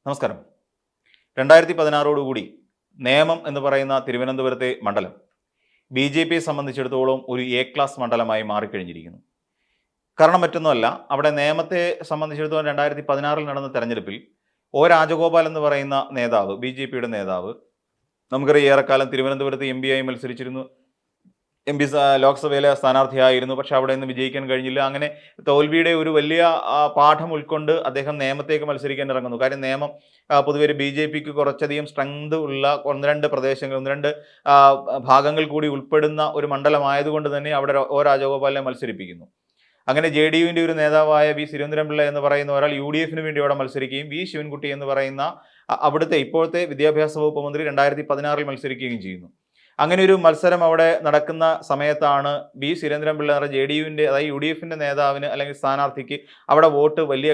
നമസ്കാരം. 2016 നേമം എന്ന് പറയുന്ന തിരുവനന്തപുരത്തെ മണ്ഡലം BJPയെ സംബന്ധിച്ചിടത്തോളം ഒരു എ ക്ലാസ് മണ്ഡലമായി മാറിക്കഴിഞ്ഞിരിക്കുന്നു. കാരണം മറ്റൊന്നുമല്ല, അവിടെ നേമത്തെ സംബന്ധിച്ചിടത്തോളം 2016 നടന്ന തെരഞ്ഞെടുപ്പിൽ രാജഗോപാൽ എന്ന് പറയുന്ന നേതാവ്, BJPയുടെ നേതാവ്, നമുക്കറിയാം ഏറെക്കാലം തിരുവനന്തപുരത്ത് MP ആയി മത്സരിച്ചിരുന്നു. MP ലോക്സഭയിലെ സ്ഥാനാർത്ഥിയായിരുന്നു. പക്ഷെ അവിടെ നിന്ന് വിജയിക്കാൻ കഴിഞ്ഞില്ല. അങ്ങനെ തോൽവിയുടെ ഒരു വലിയ പാഠം ഉൾക്കൊണ്ട് അദ്ദേഹം നേമത്തേക്ക് മത്സരിക്കാൻ ഇറങ്ങുന്നു. കാര്യം നേമം പൊതുവെ BJPക്ക് കുറച്ചധികം സ്ട്രെങ്ത് ഉള്ള ഒന്ന് രണ്ട് പ്രദേശങ്ങൾ, ഒന്ന് രണ്ട് ഭാഗങ്ങൾ കൂടി ഉൾപ്പെടുന്ന ഒരു മണ്ഡലമായതുകൊണ്ട് തന്നെ അവിടെ രാജഗോപാലിനെ മത്സരിപ്പിക്കുന്നു. അങ്ങനെ JDUവിൻ്റെ ഒരു നേതാവായ V. സുരേന്ദ്രൻപിള്ള എന്ന് പറയുന്ന ഒരാൾ UDFന് വേണ്ടി അവിടെ മത്സരിക്കുകയും V. ശിവൻകുട്ടി എന്ന് പറയുന്ന അവിടുത്തെ ഇപ്പോഴത്തെ വിദ്യാഭ്യാസ വകുപ്പ് മന്ത്രി 2016 മത്സരിക്കുകയും ചെയ്യുന്നു. അങ്ങനെ ഒരു മത്സരം അവിടെ നടക്കുന്ന സമയത്താണ് V. സുരേന്ദ്രൻപിള്ള JDUവിൻ്റെ, അതായത് UDFൻ്റെ നേതാവിന് അല്ലെങ്കിൽ സ്ഥാനാർത്ഥിക്ക് അവിടെ വോട്ട് വലിയ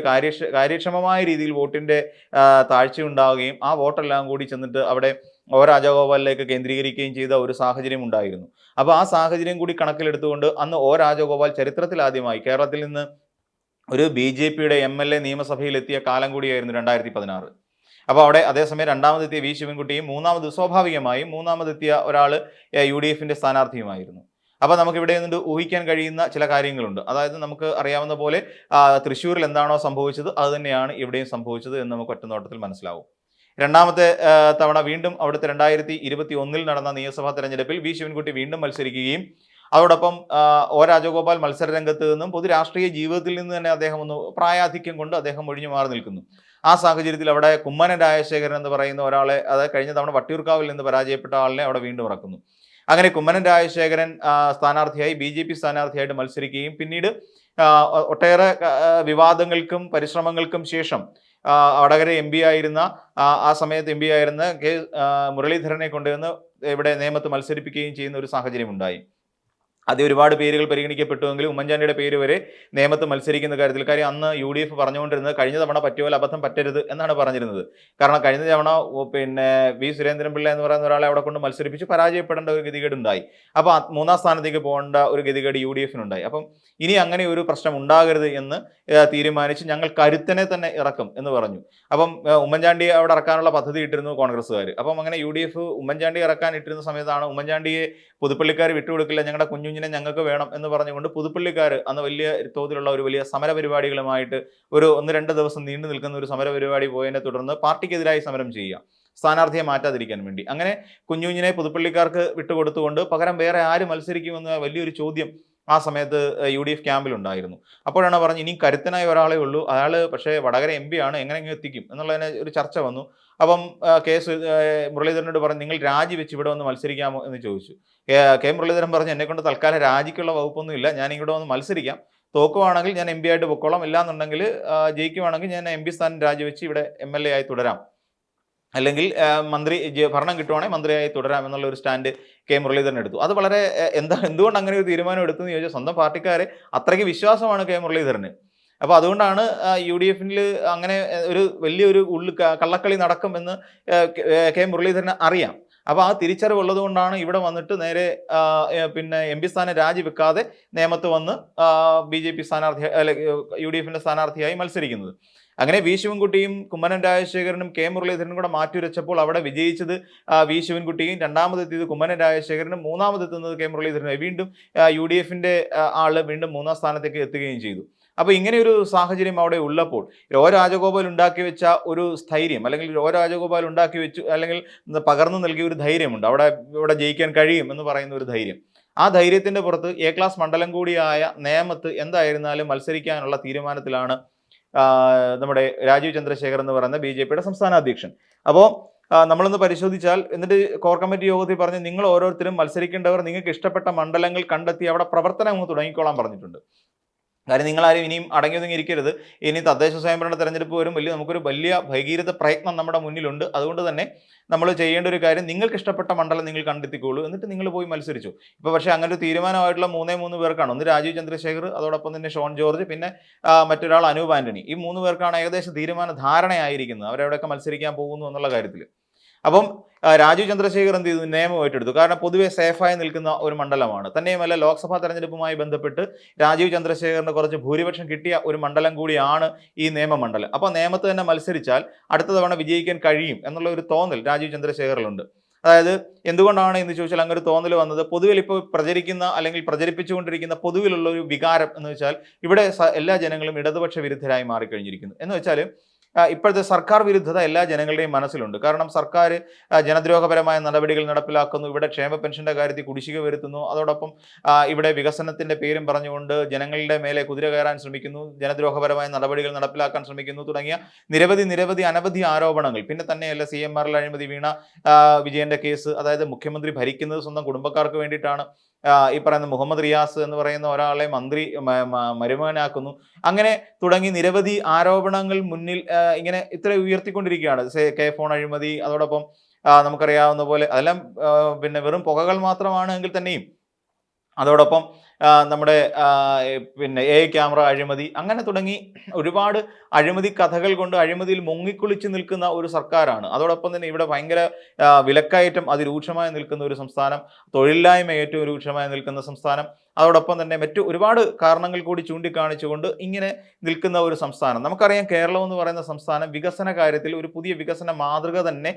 കാര്യക്ഷമമായ രീതിയിൽ വോട്ടിൻ്റെ താഴ്ചയുണ്ടാവുകയും ആ വോട്ടെല്ലാം കൂടി ചെന്നിട്ട് അവിടെ രാജഗോപാലിലേക്ക് കേന്ദ്രീകരിക്കുകയും ചെയ്ത ഒരു സാഹചര്യം ഉണ്ടായിരുന്നു. അപ്പോൾ ആ സാഹചര്യം കൂടി കണക്കിലെടുത്തുകൊണ്ട് അന്ന് രാജഗോപാൽ ചരിത്രത്തിലാദ്യമായി കേരളത്തിൽ നിന്ന് ഒരു BJPയുടെ MLA നിയമസഭയിലെത്തിയ കാലം കൂടിയായിരുന്നു 2016. അപ്പോൾ അവിടെ അതേസമയം രണ്ടാമതെത്തിയ V. ശിവൻകുട്ടിയും മൂന്നാമതെത്തിയ ഒരാൾ UDFൻ്റെ സ്ഥാനാർത്ഥിയുമായിരുന്നു. അപ്പോൾ നമുക്കിവിടെ നിന്ന് ഊഹിക്കാൻ കഴിയുന്ന ചില കാര്യങ്ങളുണ്ട്. അതായത് നമുക്ക് അറിയാവുന്ന പോലെ തൃശ്ശൂരിൽ എന്താണോ സംഭവിച്ചത് അത് തന്നെയാണ് ഇവിടെയും സംഭവിച്ചത് എന്ന് നമുക്ക് ഒറ്റനോട്ടത്തിൽ മനസ്സിലാവും. രണ്ടാമത്തെ തവണ വീണ്ടും അവിടുത്തെ 2021 നടന്ന നിയമസഭാ തെരഞ്ഞെടുപ്പിൽ V. ശിവൻകുട്ടി വീണ്ടും മത്സരിക്കുകയും അതോടൊപ്പം രാജഗോപാൽ മത്സരരംഗത്ത് നിന്നും പൊതു രാഷ്ട്രീയ ജീവിതത്തിൽ നിന്ന് തന്നെ അദ്ദേഹം ഒന്ന് പ്രായാധിക്യം കൊണ്ട് അദ്ദേഹം ഒഴിഞ്ഞു മാറി നിൽക്കുന്നു. ആ സാഹചര്യത്തിൽ അവിടെ കുമ്മനം രാജശേഖരൻ എന്ന് പറയുന്ന ഒരാളെ, അതായത് കഴിഞ്ഞ തവണ വട്ടിയൂർക്കാവിൽ നിന്ന് പരാജയപ്പെട്ട ആളിനെ അവിടെ വീണ്ടും ഇറക്കുന്നു. അങ്ങനെ കുമ്മനം രാജശേഖരൻ സ്ഥാനാർത്ഥിയായി BJP സ്ഥാനാർത്ഥിയായിട്ട് മത്സരിക്കുകയും പിന്നീട് ഒട്ടേറെ വിവാദങ്ങൾക്കും പരിശ്രമങ്ങൾക്കും ശേഷം വടകര MP ആയിരുന്ന ആ സമയത്ത് MP ആയിരുന്ന K. മുരളീധരനെ കൊണ്ടുവന്ന് ഇവിടെ നേമത്ത് മത്സരിപ്പിക്കുകയും ചെയ്യുന്ന ഒരു സാഹചര്യം ഉണ്ടായി. അത് ഒരുപാട് പേരുകൾ പരിഗണിക്കപ്പെട്ടുവെങ്കിലും ഉമ്മൻചാണ്ടിയുടെ പേര് വരെ നേമത്ത് മത്സരിക്കുന്ന കാര്യത്തിൽ, കാര്യം അന്ന് UDF പറഞ്ഞുകൊണ്ടിരുന്നത് കഴിഞ്ഞ തവണ പറ്റിയ അബദ്ധം പറ്റരുത് എന്നാണ് പറഞ്ഞിരുന്നത്. കാരണം കഴിഞ്ഞ തവണ V. സുരേന്ദ്രൻപിള്ള എന്ന് പറയുന്ന ഒരാളെ അവിടെ കൊണ്ട് മത്സരിപ്പിച്ച് പരാജയപ്പെടേണ്ട ഒരു ഗതികേട് ഉണ്ടായി. അപ്പോൾ മൂന്നാം സ്ഥാനത്തേക്ക് പോകേണ്ട ഒരു ഗതികേട് UDFനുണ്ടായി. അപ്പം ഇനി അങ്ങനെ ഒരു പ്രശ്നം ഉണ്ടാകരുത് എന്ന് തീരുമാനിച്ച് ഞങ്ങൾ കരുത്തനെ തന്നെ ഇറക്കും എന്ന് പറഞ്ഞു. അപ്പം ഉമ്മൻചാണ്ടിയെ അവിടെ ഇറക്കാനുള്ള പദ്ധതി ഇട്ടിരുന്നു കോൺഗ്രസ്സുകാർ. അപ്പം അങ്ങനെ UDF ഉമ്മൻചാണ്ടിയെ ഇറക്കാൻ ഇട്ടിരുന്ന സമയത്താണ് ഉമ്മൻചാണ്ടിയെ പുതുപ്പള്ളിക്കാർ വിട്ടുകൊടുക്കില്ല, ഞങ്ങളുടെ കുഞ്ഞുഞ്ഞിനെ ഞങ്ങൾക്ക് വേണം എന്ന് പറഞ്ഞുകൊണ്ട് പുതുപ്പള്ളിക്കാർ അന്ന് വലിയ തോതിലുള്ള ഒരു വലിയ സമര പരിപാടികളുമായിട്ട് ഒരു 1-2 ദിവസം നീണ്ടു നിൽക്കുന്ന ഒരു സമര പരിപാടി പോയതിനെ തുടർന്ന് പാർട്ടിക്കെതിരായി സമരം ചെയ്യുക, സ്ഥാനാർത്ഥിയെ മാറ്റാതിരിക്കാൻ വേണ്ടി. അങ്ങനെ കുഞ്ഞുഞ്ഞിനെ പുതുപ്പള്ളിക്കാർക്ക് വിട്ടുകൊടുത്തുകൊണ്ട് പകരം വേറെ ആര് മത്സരിക്കുമെന്ന വലിയൊരു ചോദ്യം ആ സമയത്ത് UDF ക്യാമ്പിലുണ്ടായിരുന്നു. അപ്പോഴാണ് പറഞ്ഞ് ഇനി കരുത്തനായ ഒരാളേ ഉള്ളൂ, അയാൾ പക്ഷേ വടകര MP ആണ്, എങ്ങനെയെങ്കിലും എത്തിക്കും എന്നുള്ളതിനെ ഒരു ചർച്ച വന്നു. അപ്പം മുരളീധരനോട് പറഞ്ഞു നിങ്ങൾ രാജിവെച്ച് ഇവിടെ വന്ന് മത്സരിക്കാമോ എന്ന് ചോദിച്ചു. മുരളീധരൻ പറഞ്ഞു എന്നെക്കൊണ്ട് തൽക്കാലം രാജിക്കുള്ള വകുപ്പൊന്നും ഇല്ല, ഞാൻ ഇവിടെ വന്ന് മത്സരിക്കാം, തോക്കുവാണെങ്കിൽ ഞാൻ MP ആയിട്ട് പൊക്കോളാം, ഇല്ലാന്നുണ്ടെങ്കിൽ ജയിക്കുവാണെങ്കിൽ ഞാൻ MP സ്ഥാനം രാജിവെച്ച് ഇവിടെ MLA ആയി തുടരാം, അല്ലെങ്കിൽ ഭരണം കിട്ടുവാണെങ്കിൽ മന്ത്രിയായി തുടരാം എന്നുള്ള ഒരു സ്റ്റാൻഡ് മുരളീധരൻ എടുത്തു. അത് വളരെ എന്തുകൊണ്ട് അങ്ങനെ ഒരു തീരുമാനം എടുത്തു എന്ന് ചോദിച്ചാൽ സ്വന്തം പാർട്ടിക്കാരെ അത്രയ്ക്ക് വിശ്വാസമാണ് മുരളീധരന്. അപ്പോൾ അതുകൊണ്ടാണ് UDFിൽ അങ്ങനെ ഒരു വലിയൊരു കള്ളക്കളി നടക്കും എന്ന് മുരളീധരന് അറിയാം. അപ്പോൾ ആ തിരിച്ചറിവുള്ളത് കൊണ്ടാണ് ഇവിടെ വന്നിട്ട് നേരെ MP സ്ഥാനം രാജിവെക്കാതെ നേമത്ത് വന്ന് BJP സ്ഥാനാർത്ഥി UDFിൻ്റെ സ്ഥാനാർത്ഥിയായി മത്സരിക്കുന്നത്. അങ്ങനെ V. ശിവൻകുട്ടിയും കുമ്മനം രാജശേഖരനും മുരളീധരനും കൂടെ മാറ്റിവെച്ചപ്പോൾ അവിടെ വിജയിച്ചത് V. ശിവൻകുട്ടിയും, രണ്ടാമതെത്തിയത് കുമ്മനം രാജശേഖരനും, മൂന്നാമതെത്തുന്നത് മുരളീധരനും. വീണ്ടും UDFിൻ്റെ ആള് വീണ്ടും മൂന്നാം സ്ഥാനത്തേക്ക് എത്തുകയും ചെയ്തു. അപ്പോൾ ഇങ്ങനെ ഒരു സാഹചര്യം അവിടെ ഉള്ളപ്പോൾ രാജഗോപാൽ ഉണ്ടാക്കി വെച്ച ഒരു സ്ഥൈര്യം, അല്ലെങ്കിൽ രാജഗോപാൽ ഉണ്ടാക്കി വെച്ചു അല്ലെങ്കിൽ പകർന്നു നൽകിയ ഒരു ധൈര്യമുണ്ട്, ഇവിടെ ജയിക്കാൻ കഴിയും എന്ന് പറയുന്ന ഒരു ധൈര്യം. ആ ധൈര്യത്തിൻ്റെ പുറത്ത് എ ക്ലാസ് മണ്ഡലം കൂടിയായ നേമത്ത് എന്തായിരുന്നാലും മത്സരിക്കാനുള്ള തീരുമാനത്തിലാണ് നമ്മുടെ രാജീവ് ചന്ദ്രശേഖർ എന്ന് പറയുന്ന BJPയുടെ സംസ്ഥാന അധ്യക്ഷൻ. അപ്പോൾ നമ്മളൊന്ന് പരിശോധിച്ചാൽ, എന്നിട്ട് കോർ കമ്മിറ്റി യോഗത്തിൽ പറഞ്ഞ് നിങ്ങൾ ഓരോരുത്തരും മത്സരിക്കേണ്ടവർ നിങ്ങൾക്ക് ഇഷ്ടപ്പെട്ട മണ്ഡലങ്ങൾ കണ്ടെത്തി അവിടെ പ്രവർത്തനം തുടങ്ങിക്കോളാൻ പറഞ്ഞിട്ടുണ്ട്. കാര്യം നിങ്ങളാരും ഇനിയും അടങ്ങിയൊതുങ്ങി ഇരിക്കരുത്, ഇനി തദ്ദേശ സ്വയംഭരണ തെരഞ്ഞെടുപ്പ് വരും, നമുക്കൊരു വലിയ ഭഗീരഥ പ്രയത്നം നമ്മുടെ മുന്നിലുണ്ട്. അതുകൊണ്ട് തന്നെ നമ്മൾ ചെയ്യേണ്ട ഒരു കാര്യം, നിങ്ങൾക്ക് ഇഷ്ടപ്പെട്ട മണ്ഡലം നിങ്ങൾ കണ്ടെത്തിക്കോളൂ, എന്നിട്ട് നിങ്ങൾ പോയി മത്സരിച്ചു. ഇപ്പോൾ പക്ഷേ അങ്ങനെ ഒരു തീരുമാനമായിട്ടുള്ള 3 പേർക്കാണ്. ഒന്ന് രാജീവ് ചന്ദ്രശേഖർ, അതോടൊപ്പം തന്നെ ഷോൺ ജോർജ്, പിന്നെ മറ്റൊരാൾ അനൂപ് ആന്റണി. ഈ 3 പേർക്കാണ് ഏകദേശം ധാരണയായിരിക്കുന്നത് അവരെവിടെയൊക്കെ മത്സരിക്കാൻ പോകുന്നു എന്നുള്ള കാര്യത്തിൽ. അപ്പം രാജീവ് ചന്ദ്രശേഖർ എന്ത് ചെയ്തു? നിയമം ഏറ്റെടുത്തു. കാരണം പൊതുവെ സേഫായി നിൽക്കുന്ന ഒരു മണ്ഡലമാണ്. തന്നെയുമല്ല, ലോക്സഭാ തെരഞ്ഞെടുപ്പുമായി ബന്ധപ്പെട്ട് രാജീവ് ചന്ദ്രശേഖറിന് കുറച്ച് ഭൂരിപക്ഷം കിട്ടിയ ഒരു മണ്ഡലം കൂടിയാണ് ഈ നിയമമണ്ഡലം. അപ്പോൾ നിയമത്ത് തന്നെ മത്സരിച്ചാൽ അടുത്ത തവണ വിജയിക്കാൻ കഴിയും എന്നുള്ള ഒരു തോന്നൽ രാജീവ് ചന്ദ്രശേഖറിലുണ്ട്. അതായത് എന്തുകൊണ്ടാണ് എന്ന് ചോദിച്ചാൽ അങ്ങനെ ഒരു തോന്നൽ വന്നത്, പൊതുവിൽ ഇപ്പോൾ പ്രചരിക്കുന്ന അല്ലെങ്കിൽ പ്രചരിപ്പിച്ചുകൊണ്ടിരിക്കുന്ന പൊതുവിലുള്ള ഒരു വികാരം എന്ന് വെച്ചാൽ ഇവിടെ എല്ലാ ജനങ്ങളും ഇടതുപക്ഷ വിരുദ്ധരായി മാറിക്കഴിഞ്ഞിരിക്കുന്നു. എന്ന് വെച്ചാൽ ഇപ്പോഴത്തെ സർക്കാർ വിരുദ്ധത എല്ലാ ജനങ്ങളുടെയും മനസ്സിലുണ്ട്. കാരണം സർക്കാർ ജനദ്രോഹപരമായ നടപടികൾ നടപ്പിലാക്കുന്നു, ഇവിടെ ക്ഷേമ പെൻഷന്റെ കാര്യത്തിൽ കുടിശ്ശിക വരുത്തുന്നു, അതോടൊപ്പം ഇവിടെ വികസനത്തിന്റെ പേരും പറഞ്ഞുകൊണ്ട് ജനങ്ങളുടെ മേലെ കുതിര കയറാൻ ശ്രമിക്കുന്നു, ജനദ്രോഹപരമായ നടപടികൾ നടപ്പിലാക്കാൻ ശ്രമിക്കുന്നു തുടങ്ങിയ നിരവധി അനവധി ആരോപണങ്ങൾ. പിന്നെ തന്നെയല്ല, CMR അഴിമതി, വീണ വിജയന്റെ കേസ്, അതായത് മുഖ്യമന്ത്രി ഭരിക്കുന്നത് സ്വന്തം കുടുംബക്കാർക്ക് വേണ്ടിയിട്ടാണ്, ഈ പറയുന്ന മുഹമ്മദ് റിയാസ് എന്ന് പറയുന്ന ഒരാളെ മന്ത്രി മരുമകനാക്കുന്നു, അങ്ങനെ തുടങ്ങി നിരവധി ആരോപണങ്ങൾ മുന്നിൽ ഇങ്ങനെ ഇത്ര ഉയർത്തിക്കൊണ്ടിരിക്കുകയാണ്. കെ ഫോൺ അഴിമതി, അതോടൊപ്പം നമുക്കറിയാവുന്ന പോലെ അതെല്ലാം പിന്നെ വെറും പുകകൾ മാത്രമാണ് എങ്കിൽ തന്നെയും, അതോടൊപ്പം നമ്മുടെ പിന്നെ ക്യാമറ അഴിമതി, അങ്ങനെ തുടങ്ങി ഒരുപാട് അഴിമതി കഥകൾ കൊണ്ട് അഴിമതിയിൽ മുങ്ങിക്കുളിച്ച് നിൽക്കുന്ന ഒരു സർക്കാരാണ്. അതോടൊപ്പം തന്നെ ഇവിടെ ഭയങ്കര വിലക്കയറ്റം അതിരൂക്ഷമായി നിൽക്കുന്ന ഒരു സംസ്ഥാനം, തൊഴിലില്ലായ്മ ഏറ്റവും രൂക്ഷമായി നിൽക്കുന്ന സംസ്ഥാനം, അതോടൊപ്പം തന്നെ മറ്റു ഒരുപാട് കാരണങ്ങൾ കൂടി ചൂണ്ടിക്കാണിച്ചുകൊണ്ട് ഇങ്ങനെ നിൽക്കുന്ന ഒരു സംസ്ഥാനം. നമുക്കറിയാം, കേരളം എന്ന് പറയുന്ന സംസ്ഥാനം വികസന കാര്യത്തിൽ ഒരു പുതിയ വികസന മാതൃക തന്നെ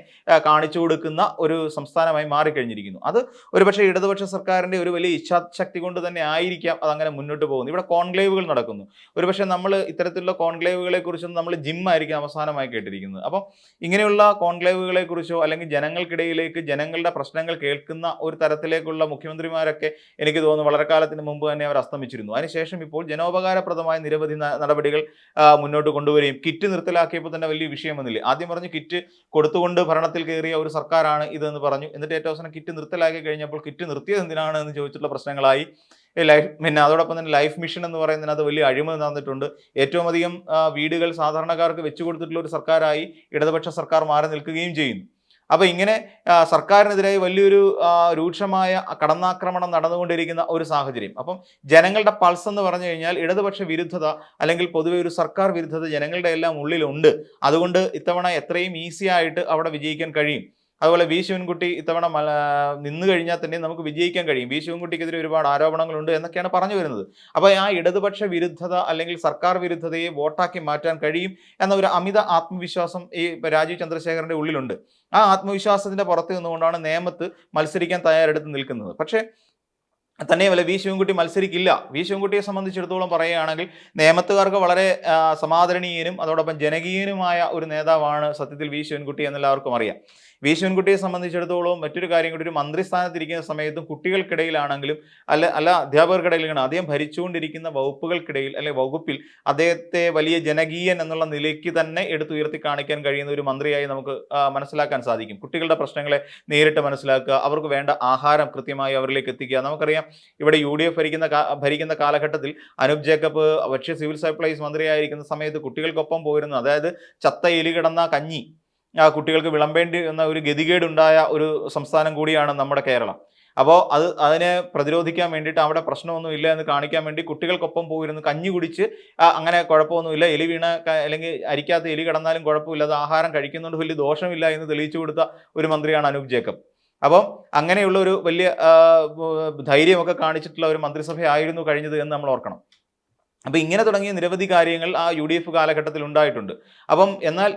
കാണിച്ചു കൊടുക്കുന്ന ഒരു സംസ്ഥാനമായി മാറിക്കഴിഞ്ഞിരിക്കുന്നു. അത് ഒരുപക്ഷെ ഇടതുപക്ഷ സർക്കാരിന്റെ ഒരു വലിയ ഇച്ഛാശക്തി കൊണ്ട് തന്നെ ആയിരിക്കാം അതങ്ങനെ മുന്നോട്ട് പോകുന്നു. ഇവിടെ കോൺക്ലേവുകൾ നടക്കുന്നു. ഒരുപക്ഷെ നമ്മൾ ഇത്തരത്തിലുള്ള കോൺക്ലേവുകളെ കുറിച്ചൊന്നും നമ്മൾ ജിമ്മായിരിക്കും അവസാനമായി കേട്ടിരിക്കുന്നത്. അപ്പം ഇങ്ങനെയുള്ള കോൺക്ലേവുകളെ കുറിച്ചോ അല്ലെങ്കിൽ ജനങ്ങൾക്കിടയിലേക്ക് ജനങ്ങളുടെ പ്രശ്നങ്ങൾ കേൾക്കുന്ന ഒരു തരത്തിലേക്കുള്ള മുഖ്യമന്ത്രിമാരൊക്കെ എനിക്ക് തോന്നുന്നു വളരെ കാലത്തിന് മുമ്പ് തന്നെ അവർ അസ്തമിച്ചിരുന്നു. അതിനുശേഷം ഇപ്പോൾ ജനോപകാരപ്രദമായ നിരവധി നടപടികൾ മുന്നോട്ട് കൊണ്ടുവരികയും കിറ്റ് നിർത്തലാക്കിയപ്പോൾ തന്നെ വലിയ വിഷയം വന്നില്ലേ. ആദ്യം പറഞ്ഞു കിറ്റ് കൊടുത്തുകൊണ്ട് ഭരണത്തിൽ കയറിയ ഒരു സർക്കാരാണ് ഇതെന്ന് പറഞ്ഞു. എന്നിട്ട് ഏറ്റവും അവസാനം കിറ്റ് നിർത്തലാക്കി കഴിഞ്ഞപ്പോൾ കിറ്റ് നിർത്തിയത് എന്തിനാണ് എന്ന് ചോദിച്ചിട്ടുള്ള പ്രശ്നങ്ങളായി. പിന്നെ അതോടൊപ്പം തന്നെ ലൈഫ് മിഷൻ എന്ന് പറയുന്നതിനകത്ത് വലിയ അഴിമതി നടന്നിട്ടുണ്ട്. ഏറ്റവും അധികം വീടുകൾ സാധാരണക്കാർക്ക് വെച്ചു കൊടുത്തിട്ടുള്ള ഒരു സർക്കാരായി ഇടതുപക്ഷ സർക്കാർ മാറി നിൽക്കുകയും ചെയ്യുന്നു. അപ്പൊ ഇങ്ങനെ സർക്കാരിനെതിരായി വലിയൊരു രൂക്ഷമായ കടന്നാക്രമണം നടന്നുകൊണ്ടിരിക്കുന്ന ഒരു സാഹചര്യം. അപ്പം ജനങ്ങളുടെ പൾസ് എന്ന് പറഞ്ഞു കഴിഞ്ഞാൽ ഇടതുപക്ഷ വിരുദ്ധത അല്ലെങ്കിൽ പൊതുവെ ഒരു സർക്കാർ വിരുദ്ധത ജനങ്ങളുടെ എല്ലാം ഉള്ളിലുണ്ട്. അതുകൊണ്ട് ഇത്തവണ എത്രയും ഈസി ആയിട്ട് അവിടെ വിജയിക്കാൻ കഴിയും. അതുപോലെ വി ശിവൻകുട്ടി ഇത്തവണ നിന്ന് കഴിഞ്ഞാൽ തന്നെ നമുക്ക് വിജയിക്കാൻ കഴിയും. വി ശിവൻകുട്ടിക്കെതിരെ ഒരുപാട് ആരോപണങ്ങളുണ്ട് എന്നൊക്കെയാണ് പറഞ്ഞു വരുന്നത്. അപ്പോൾ ആ ഇടതുപക്ഷ വിരുദ്ധത അല്ലെങ്കിൽ സർക്കാർ വിരുദ്ധതയെ വോട്ടാക്കി മാറ്റാൻ കഴിയും എന്ന ഒരു അമിത ആത്മവിശ്വാസം ഈ രാജീവ് ചന്ദ്രശേഖറിന്റെ ഉള്ളിലുണ്ട്. ആ ആത്മവിശ്വാസത്തിന്റെ പുറത്ത് നിന്നുകൊണ്ടാണ് നേമത്ത് മത്സരിക്കാൻ തയ്യാറെടുത്ത് നിൽക്കുന്നത്. പക്ഷേ തന്നെയുമല്ല, വി ശിവൻകുട്ടി മത്സരിക്കില്ല. വി ശിവൻകുട്ടിയെ സംബന്ധിച്ചിടത്തോളം പറയുകയാണെങ്കിൽ നേമത്തുകാർക്ക് വളരെ സമാദരണീയനും അതോടൊപ്പം ജനകീയനുമായ ഒരു നേതാവാണ് സത്യത്തിൽ വി ശിവൻകുട്ടി എന്നെല്ലാവർക്കും അറിയാം. വി ശിവൻകുട്ടിയെ സംബന്ധിച്ചിടത്തോളം മറ്റൊരു കാര്യം കൂടി, ഒരു മന്ത്രിസ്ഥാനത്തിരിക്കുന്ന സമയത്തും കുട്ടികൾക്കിടയിലാണെങ്കിലും അല്ല അധ്യാപകർക്കിടയിലാണ് അദ്ദേഹം ഭരിച്ചുകൊണ്ടിരിക്കുന്ന വകുപ്പുകൾക്കിടയിൽ അല്ലെങ്കിൽ വകുപ്പിൽ അദ്ദേഹത്തെ വലിയ ജനകീയൻ എന്നുള്ള നിലയ്ക്ക് തന്നെ എടുത്തുയർത്തി കാണിക്കാൻ കഴിയുന്ന ഒരു മന്ത്രിയായി നമുക്ക് മനസ്സിലാക്കാൻ സാധിക്കും. കുട്ടികളുടെ പ്രശ്നങ്ങളെ നേരിട്ട് മനസ്സിലാക്കുക, അവർക്ക് വേണ്ട ആഹാരം കൃത്യമായി അവരിലേക്ക് എത്തിക്കുക. നമുക്കറിയാം, ഇവിടെ UDF ഭരിക്കുന്ന കാലഘട്ടത്തിൽ അനൂപ് ജേക്കബ് ഭക്ഷ്യ സിവിൽ സപ്ലൈസ് മന്ത്രിയായിരിക്കുന്ന സമയത്ത് കുട്ടികൾക്കൊപ്പം പോയിരുന്നു. അതായത് ചത്ത എലി കിടന്ന കഞ്ഞി കുട്ടികൾക്ക് വിളമ്പേണ്ടി എന്ന ഒരു ഗതികേടുണ്ടായ ഒരു സംസ്ഥാനം കൂടിയാണ് നമ്മുടെ കേരളം. അപ്പോൾ അതിനെ പ്രതിരോധിക്കാൻ വേണ്ടിയിട്ട് അവിടെ പ്രശ്നമൊന്നും ഇല്ല എന്ന് കാണിക്കാൻ വേണ്ടി കുട്ടികൾക്കൊപ്പം പോയിരുന്നു കഞ്ഞി കുടിച്ച് അങ്ങനെ കുഴപ്പമൊന്നുമില്ല, എലി വീണ അല്ലെങ്കിൽ അരിക്കാത്ത എലി കിടന്നാലും കുഴപ്പമില്ല, അത് ആഹാരം കഴിക്കുന്നതുകൊണ്ട് വലിയ ദോഷമില്ല എന്ന് തെളിയിച്ചു കൊടുത്ത ഒരു മന്ത്രിയാണ് അനൂപ് ജേക്കബ്. അപ്പം അങ്ങനെയുള്ള ഒരു വലിയ ധൈര്യമൊക്കെ കാണിച്ചിട്ടുള്ള ഒരു മന്ത്രിസഭയായിരുന്നു കഴിഞ്ഞത് എന്ന് നമ്മൾ ഓർക്കണം. അപ്പം ഇങ്ങനെ തുടങ്ങിയ നിരവധി കാര്യങ്ങൾ ആ UDF കാലഘട്ടത്തിൽ ഉണ്ടായിട്ടുണ്ട്. അപ്പം എന്നാൽ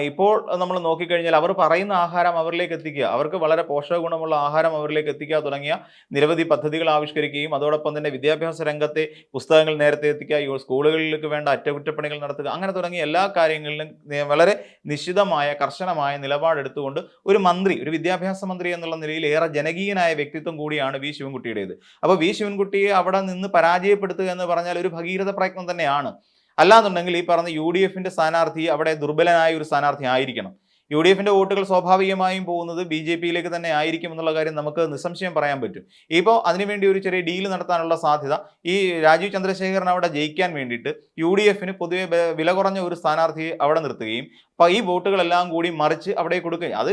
ഇപ്പോൾ നമ്മൾ നോക്കിക്കഴിഞ്ഞാൽ അവർ പറയുന്ന ആഹാരം അവരിലേക്ക് എത്തിക്കുക, അവർക്ക് വളരെ പോഷക ഗുണമുള്ള ആഹാരം അവരിലേക്ക് എത്തിക്കുക തുടങ്ങിയ നിരവധി പദ്ധതികൾ ആവിഷ്കരിക്കുകയും അതോടൊപ്പം തന്നെ വിദ്യാഭ്യാസ രംഗത്തെ പുസ്തകങ്ങൾ നേരത്തെ എത്തിക്കുക, സ്കൂളുകളിലേക്ക് വേണ്ട അറ്റകുറ്റപ്പണികൾ നടത്തുക, അങ്ങനെ തുടങ്ങിയ എല്ലാ കാര്യങ്ങളിലും വളരെ നിശ്ചിതമായ കർശനമായ നിലപാടെടുത്തുകൊണ്ട് ഒരു വിദ്യാഭ്യാസ മന്ത്രി എന്നുള്ള നിലയിൽ ഏറെ ജനകീയനായ വ്യക്തിത്വം കൂടിയാണ് വി ശിവൻകുട്ടിയുടേത്. അപ്പോൾ വി ശിവൻകുട്ടിയെ അവിടെ നിന്ന് പരാജയപ്പെടുത്തുക എന്ന് പറഞ്ഞാൽ ഒരു ഭഗീരഥ പ്രയത്നം തന്നെയാണ്. അല്ലാന്നുണ്ടെങ്കിൽ ഈ പറഞ്ഞ UDFന്റെ സ്ഥാനാർത്ഥി അവിടെ ദുർബലനായ ഒരു സ്ഥാനാർത്ഥി ആയിരിക്കണം. UDFന്റെ വോട്ടുകൾ സ്വാഭാവികമായും പോകുന്നത് BJPയിലേക്ക് തന്നെ ആയിരിക്കും എന്നുള്ള കാര്യം നമുക്ക് നിസ്സംശയം പറയാൻ പറ്റും. ഇപ്പോൾ അതിനുവേണ്ടി ഒരു ചെറിയ ഡീല് നടത്താനുള്ള സാധ്യത, ഈ രാജീവ് ചന്ദ്രശേഖരൻ അവിടെ ജയിക്കാൻ വേണ്ടിയിട്ട് UDFന് പൊതുവെ വില കുറഞ്ഞ ഒരു സ്ഥാനാർത്ഥിയെ അവിടെ നിർത്തുകയും അപ്പോൾ ഈ വോട്ടുകളെല്ലാം കൂടി മറിച്ച് അവിടെ കൊടുക്കുകയും, അത്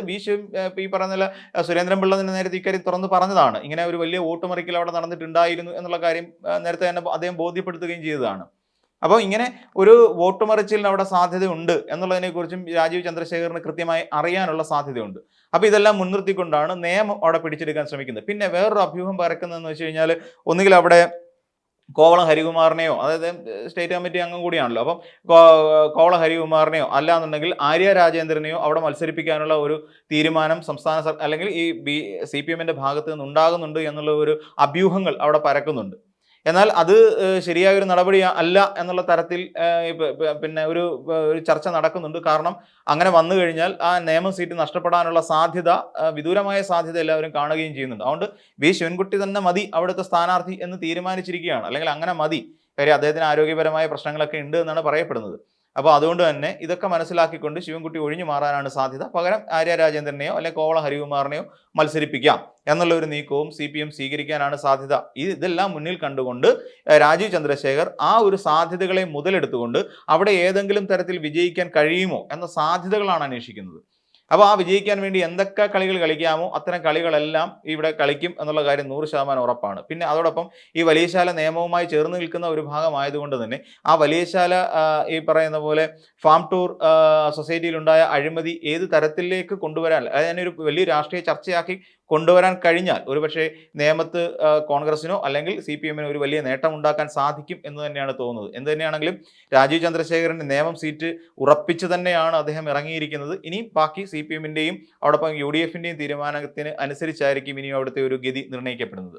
ഈ പറയുന്ന സുരേന്ദ്രൻപിള്ള തന്നെ നേരത്തെ ഇക്കാര്യം തുറന്ന് പറഞ്ഞതാണ്, ഇങ്ങനെ ഒരു വലിയ വോട്ട് മറിക്കൽ അവിടെ നടന്നിട്ടുണ്ടായിരുന്നു എന്നുള്ള കാര്യം നേരത്തെ തന്നെ അദ്ദേഹം ബോധ്യപ്പെടുത്തുകയും ചെയ്തതാണ്. അപ്പോൾ ഇങ്ങനെ ഒരു വോട്ട് മറിച്ചിലിന് അവിടെ സാധ്യതയുണ്ട് എന്നുള്ളതിനെക്കുറിച്ചും രാജീവ് ചന്ദ്രശേഖറിന് കൃത്യമായി അറിയാനുള്ള സാധ്യതയുണ്ട്. അപ്പോൾ ഇതെല്ലാം മുൻനിർത്തിക്കൊണ്ടാണ് നിയമം അവിടെ പിടിച്ചെടുക്കാൻ ശ്രമിക്കുന്നത്. പിന്നെ വേറൊരു അഭ്യൂഹം പരക്കുന്നതെന്ന് വെച്ച് കഴിഞ്ഞാൽ, ഒന്നുകിൽ അവിടെ കോവളം ഹരികുമാറിനെയോ, അതായത് സ്റ്റേറ്റ് കമ്മിറ്റി അംഗം കൂടിയാണല്ലോ, അപ്പം കോവളം ഹരികുമാറിനെയോ അല്ലാന്നുണ്ടെങ്കിൽ ആര്യ രാജേന്ദ്രനെയോ അവിടെ മത്സരിപ്പിക്കാനുള്ള ഒരു തീരുമാനം സംസ്ഥാന അല്ലെങ്കിൽ ഈ CPM-ന്റെ ഭാഗത്ത് നിന്ന് ഉണ്ടാകുന്നുണ്ട് എന്നുള്ള ഒരു അഭ്യൂഹങ്ങൾ അവിടെ പരക്കുന്നുണ്ട്. എന്നാൽ അത് ശരിയായൊരു നടപടി അല്ല എന്നുള്ള തരത്തിൽ പിന്നെ ഒരു ചർച്ച നടക്കുന്നുണ്ട്. കാരണം അങ്ങനെ വന്നു കഴിഞ്ഞാൽ ആ നിയമ സീറ്റ് നഷ്ടപ്പെടാനുള്ള സാധ്യത, വിദൂരമായ സാധ്യത എല്ലാവരും കാണുകയും ചെയ്യുന്നുണ്ട്. അതുകൊണ്ട് ശിവൻകുട്ടി തന്നെ മതി അവിടുത്തെ സ്ഥാനാർത്ഥി എന്ന് തീരുമാനിച്ചിരിക്കുകയാണ്. അല്ലെങ്കിൽ അങ്ങനെ മതി, കാര്യം അദ്ദേഹത്തിന് ആരോഗ്യപരമായ പ്രശ്നങ്ങളൊക്കെ ഉണ്ട് എന്നാണ് പറയപ്പെടുന്നത്. അപ്പോൾ അതുകൊണ്ട് തന്നെ ഇതൊക്കെ മനസ്സിലാക്കിക്കൊണ്ട് ശിവൻകുട്ടി ഒഴിഞ്ഞു മാറാനാണ് സാധ്യത. പകരം ആര്യ രാജേന്ദ്രനെയോ അല്ലെങ്കിൽ കോവളം ഹരികുമാറിനെയോ മത്സരിപ്പിക്കാം എന്നുള്ള ഒരു നീക്കവും CPM സ്വീകരിക്കാനാണ് സാധ്യത. ഇതെല്ലാം മുന്നിൽ കണ്ടുകൊണ്ട് രാജീവ് ചന്ദ്രശേഖർ ആ ഒരു സാധ്യതകളെ മുതലെടുത്തുകൊണ്ട് അവിടെ ഏതെങ്കിലും തരത്തിൽ വിജയിക്കാൻ കഴിയുമോ എന്ന സാധ്യതകളാണ് അന്വേഷിക്കുന്നത്. അപ്പോൾ ആ വിജയിക്കാൻ വേണ്ടി എന്തൊക്കെ കളികൾ കളിക്കാമോ അത്തരം കളികളെല്ലാം ഇവിടെ കളിക്കും എന്നുള്ള കാര്യം 100% ഉറപ്പാണ്. പിന്നെ അതോടൊപ്പം ഈ വലിയശാല നിയമവുമായി ചേർന്ന് നിൽക്കുന്ന ഒരു ഭാഗമായതുകൊണ്ട് തന്നെ ആ വലിയശാല ഈ പറയുന്ന പോലെ ഫാം ടൂർ സൊസൈറ്റിയിലുണ്ടായ അഴിമതി ഏത് തരത്തിലേക്ക് കൊണ്ടുവരാൻ, അതിനൊരു വലിയ രാഷ്ട്രീയ ചർച്ചയാക്കി കൊണ്ടുവരാൻ കഴിഞ്ഞാൽ ഒരുപക്ഷെ നേമത്ത് കോൺഗ്രസിനോ അല്ലെങ്കിൽ CPM-നോ ഒരു വലിയ നേട്ടം ഉണ്ടാക്കാൻ സാധിക്കും എന്ന് തന്നെയാണ് തോന്നുന്നത്. എന്ത് തന്നെയാണെങ്കിലും രാജീവ് ചന്ദ്രശേഖറിന്റെ നേമം സീറ്റ് ഉറപ്പിച്ച് തന്നെയാണ് അദ്ദേഹം ഇറങ്ങിയിരിക്കുന്നത്. ഇനി ബാക്കി CPM-ന്റെയും അതോടൊപ്പം UDF-ന്റെയും തീരുമാനത്തിന് അനുസരിച്ചായിരിക്കും ഇനിയും അവിടുത്തെ ഒരു ഗതി നിർണ്ണയിക്കപ്പെടുന്നത്.